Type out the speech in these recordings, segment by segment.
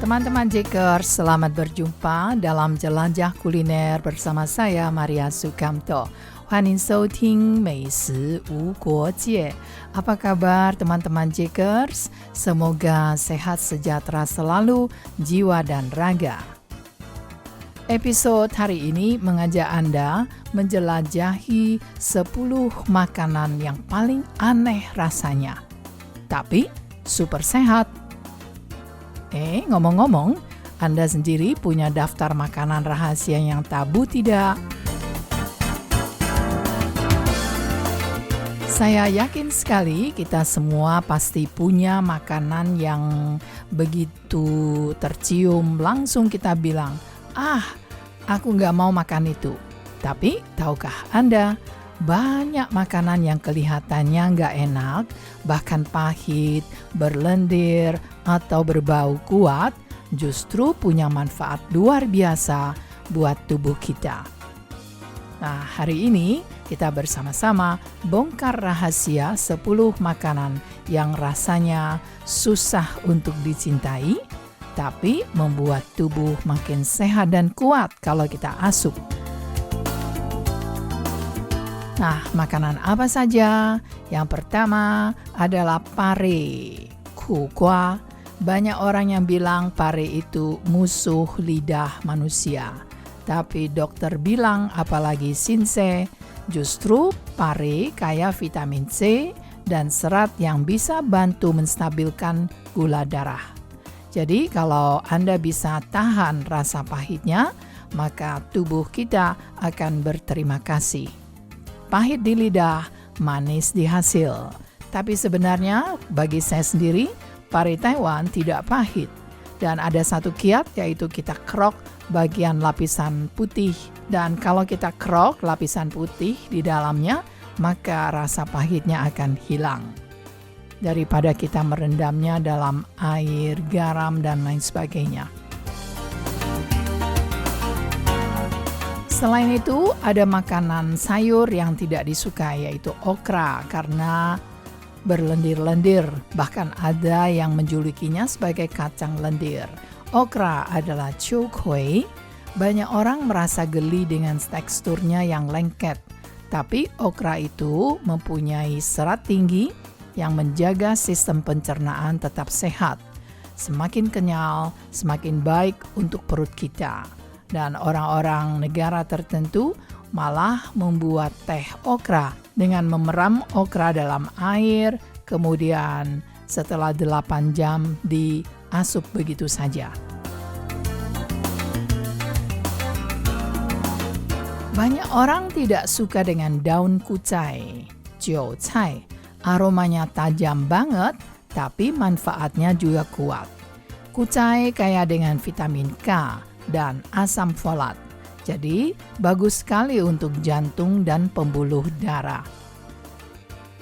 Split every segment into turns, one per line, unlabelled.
Teman-teman Jakers, selamat berjumpa dalam Jelajah Kuliner bersama saya Maria Sukamto. 欢迎收听美食无国界. Apa kabar teman-teman Jakers? Semoga sehat sejahtera selalu jiwa dan raga. Episode hari ini mengajak Anda menjelajahi 10 makanan yang paling aneh rasanya, tapi super sehat. Ngomong-ngomong, Anda sendiri punya daftar makanan rahasia yang tabu tidak? Saya yakin sekali kita semua pasti punya makanan yang begitu tercium langsung kita bilang, aku nggak mau makan itu. Tapi tahukah Anda, banyak makanan yang kelihatannya nggak enak, bahkan pahit, berlendir, atau berbau kuat, justru punya manfaat luar biasa buat tubuh kita. Nah, hari ini kita bersama-sama bongkar rahasia 10 makanan yang rasanya susah untuk dicintai, tapi membuat tubuh makin sehat dan kuat kalau kita asup. Nah, makanan apa saja? Yang pertama adalah pare, kugua. Banyak orang yang bilang pare itu musuh lidah manusia. Tapi dokter bilang, apalagi Shinsei, justru pare kaya vitamin C dan serat yang bisa bantu menstabilkan gula darah. Jadi kalau Anda bisa tahan rasa pahitnya, maka tubuh kita akan berterima kasih. Pahit di lidah, manis di hasil. Tapi sebenarnya bagi saya sendiri, pare Taiwan tidak pahit. Dan ada satu kiat, yaitu kita krok bagian lapisan putih. Dan kalau kita krok lapisan putih di dalamnya, maka rasa pahitnya akan hilang. Daripada kita merendamnya dalam air, garam, dan lain sebagainya. Selain itu, ada makanan sayur yang tidak disukai, yaitu okra, karena berlendir-lendir. Bahkan ada yang menjulukinya sebagai kacang lendir. Okra adalah chukui. Banyak orang merasa geli dengan teksturnya yang lengket. Tapi okra itu mempunyai serat tinggi yang menjaga sistem pencernaan tetap sehat. Semakin kenyal, semakin baik untuk perut kita. Dan orang-orang negara tertentu malah membuat teh okra dengan memeram okra dalam air, kemudian setelah 8 jam diasup begitu saja. Banyak orang tidak suka dengan daun kucai, jiu cai. Aromanya tajam banget, tapi manfaatnya juga kuat. Kucai kaya dengan vitamin K dan asam folat. Jadi, bagus sekali untuk jantung dan pembuluh darah.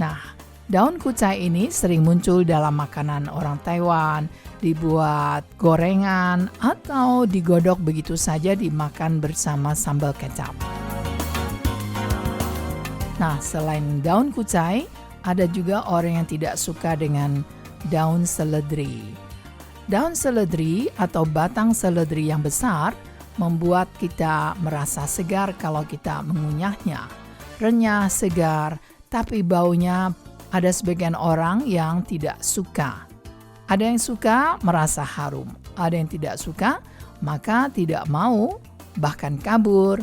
Nah, daun kucai ini sering muncul dalam makanan orang Taiwan, dibuat gorengan atau digodok begitu saja dimakan bersama sambal kecap. Nah, selain daun kucai, ada juga orang yang tidak suka dengan daun seledri. Daun seledri atau batang seledri yang besar membuat kita merasa segar kalau kita mengunyahnya. Renyah, segar, tapi baunya ada sebagian orang yang tidak suka. Ada yang suka merasa harum, ada yang tidak suka maka tidak mau, bahkan kabur.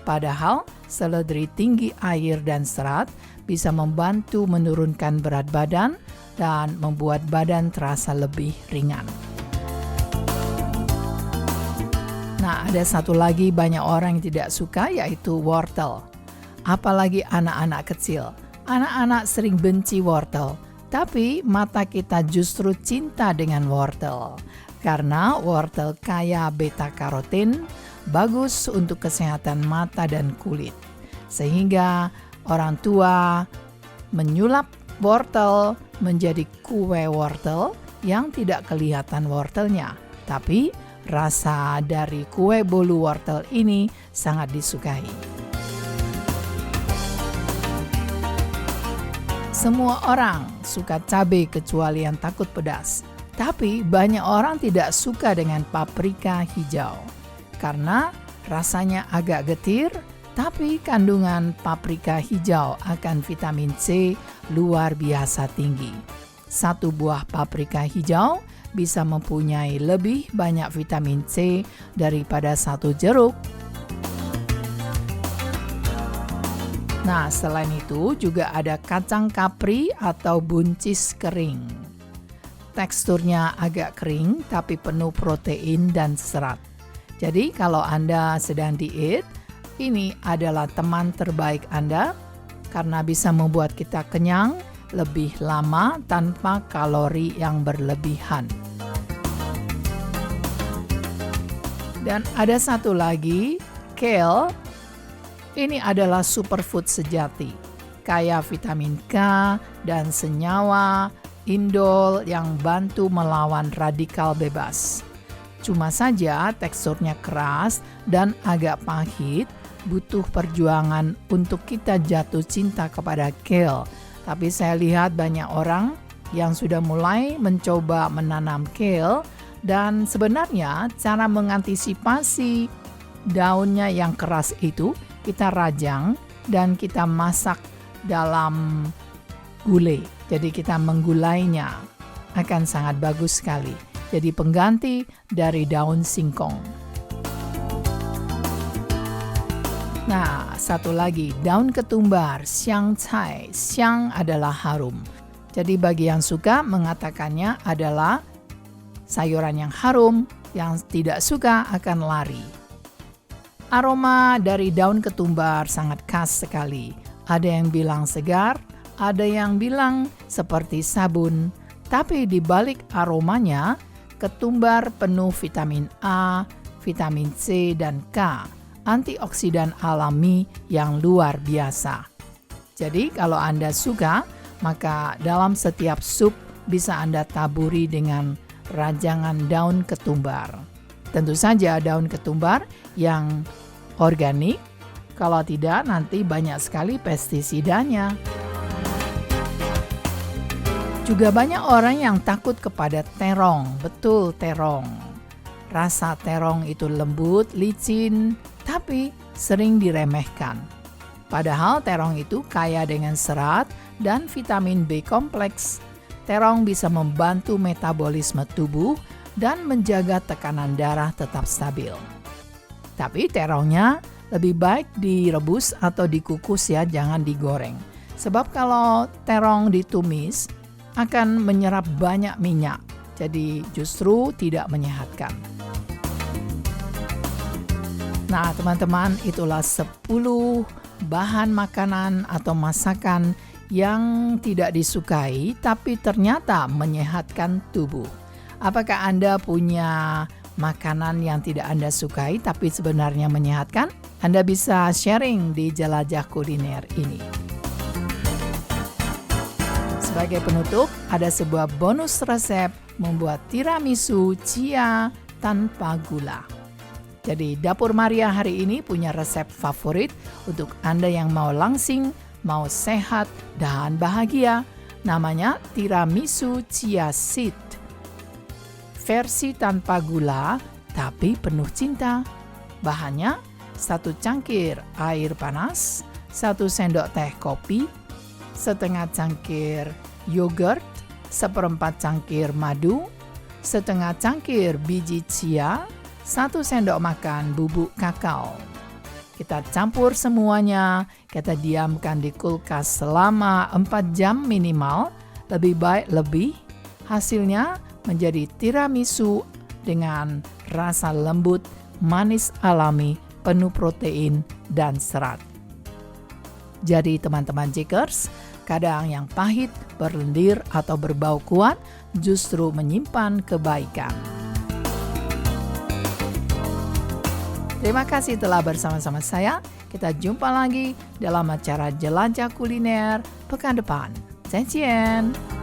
Padahal seledri tinggi air dan serat bisa membantu menurunkan berat badan dan membuat badan terasa lebih ringan. Nah, ada satu lagi banyak orang yang tidak suka, yaitu wortel. Apalagi anak-anak kecil. Anak-anak sering benci wortel, tapi mata kita justru cinta dengan wortel. Karena wortel kaya beta-karotin, bagus untuk kesehatan mata dan kulit. Sehingga orang tua menyulap wortel menjadi kue wortel yang tidak kelihatan wortelnya, tapi rasa dari kue bolu wortel ini sangat disukai. Semua orang suka cabai kecuali yang takut pedas. Tapi banyak orang tidak suka dengan paprika hijau karena rasanya agak getir, tapi kandungan paprika hijau akan vitamin C luar biasa tinggi. Satu buah paprika hijau bisa mempunyai lebih banyak vitamin C daripada satu jeruk. Nah, selain itu juga ada kacang kapri atau buncis kering. Teksturnya agak kering tapi penuh protein dan serat. Jadi kalau Anda sedang diet, ini adalah teman terbaik Anda karena bisa membuat kita kenyang lebih lama tanpa kalori yang berlebihan. Dan ada satu lagi, kale. Ini adalah superfood sejati, kaya vitamin K dan senyawa indol yang bantu melawan radikal bebas. Cuma saja teksturnya keras dan agak pahit, butuh perjuangan untuk kita jatuh cinta kepada kale. Tapi saya lihat banyak orang yang sudah mulai mencoba menanam kale dan sebenarnya cara mengantisipasi daunnya yang keras itu kita rajang dan kita masak dalam gulai. Jadi kita menggulainya akan sangat bagus sekali. Jadi pengganti dari daun singkong. Nah, satu lagi, daun ketumbar, xiang cai. Xiang adalah harum. Jadi bagi yang suka mengatakannya adalah sayuran yang harum, yang tidak suka akan lari. Aroma dari daun ketumbar sangat khas sekali. Ada yang bilang segar, ada yang bilang seperti sabun. Tapi di balik aromanya, ketumbar penuh vitamin A, vitamin C, dan K. Antioksidan alami yang luar biasa. Jadi kalau Anda suka, maka dalam setiap sup bisa Anda taburi dengan rajangan daun ketumbar. Tentu saja daun ketumbar yang organik, kalau tidak nanti banyak sekali pestisidanya. Juga banyak orang yang takut kepada terong, betul terong. Rasa terong itu lembut, licin, tapi sering diremehkan. Padahal terong itu kaya dengan serat dan vitamin B kompleks. Terong bisa membantu metabolisme tubuh dan menjaga tekanan darah tetap stabil. Tapi terongnya lebih baik direbus atau dikukus ya, jangan digoreng. Sebab kalau terong ditumis akan menyerap banyak minyak, jadi justru tidak menyehatkan. Nah teman-teman, itulah 10 bahan makanan atau masakan yang tidak disukai tapi ternyata menyehatkan tubuh. Apakah Anda punya makanan yang tidak Anda sukai tapi sebenarnya menyehatkan? Anda bisa sharing di Jelajah Kuliner ini. Sebagai penutup, ada sebuah bonus resep membuat tiramisu chia tanpa gula. Jadi Dapur Maria hari ini punya resep favorit untuk Anda yang mau langsing, mau sehat, dan bahagia. Namanya tiramisu chia seed. Versi tanpa gula, tapi penuh cinta. Bahannya 1 cangkir air panas, 1 sendok teh kopi, setengah cangkir yogurt, 1/4 cangkir madu, setengah cangkir biji chia, 1 sendok makan bubuk kakao. Kita campur semuanya, kita diamkan di kulkas selama 4 jam minimal, lebih baik lebih. Hasilnya menjadi tiramisu dengan rasa lembut, manis alami, penuh protein dan serat. Jadi teman-teman Jakers, kadang yang pahit, berlendir atau berbau kuat justru menyimpan kebaikan. Terima kasih telah bersama-sama saya. Kita jumpa lagi dalam acara Jelajah Kuliner pekan depan. 再见。